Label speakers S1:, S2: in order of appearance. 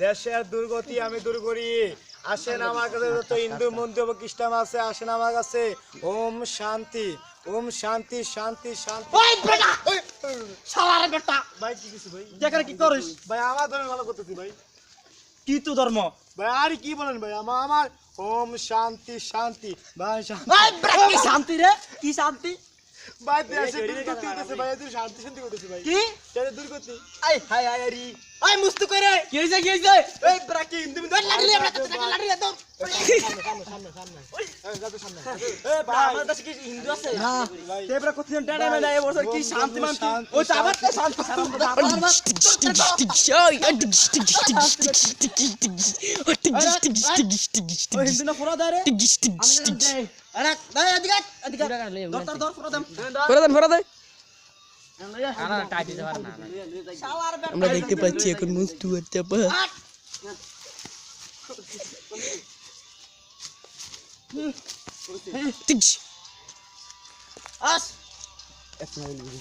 S1: দেশের দুর্গতি আমি দূর করি। আসেন আমার কাছে, যত হিন্দু মন্দির এবং খ্রিস্টান আছে আসেন আমার কাছে। ওম শান্তি, ওম শান্তি শান্তি শান্তি।
S2: ওই বেটা শালার বেটা
S1: ভাই কি কিছু ভাই?
S2: দেখেন কি করিস
S1: ভাই আমার ধর্ম ভালো করতেছি ভাই।
S2: কি তো ধর্ম
S1: ভাই আর কি বলেন ভাই? আমার ওম শান্তি শান্তি ভাই শান্তি।
S2: ওই বেটা কি শান্তি রে কি শান্তি
S1: ভাই দেশে দুর্গতি হইতেছে ভাই, এদের শান্তি শান্তি করতেছে ভাই।
S2: কি
S1: দেশে দুর্গতি।
S2: আই হাই হাই রি আই মুস্তু করে কি হইছে এই বেটা কি হিন্দু লাড়ি রে বেটা লাড়ি রে তো
S1: সামনে সামনে সামনে।
S2: এ ভাই আমাদের দেশে কি হিন্দু আছে না তেবরা কতজন ডাড়া মেলা এই বছর কি শান্তি মানতি ওই তো আবার তো শান্তি ওই হিন্দু না পুরো দারে আরে দাই এদিকে এদিকে ডক্টর ধর পুরো দাম
S3: ফোরা দেন
S2: শালার বেটা
S3: আমরা দেখতে পাচ্ছি এখন মুস্তু হচ্ছে
S2: আস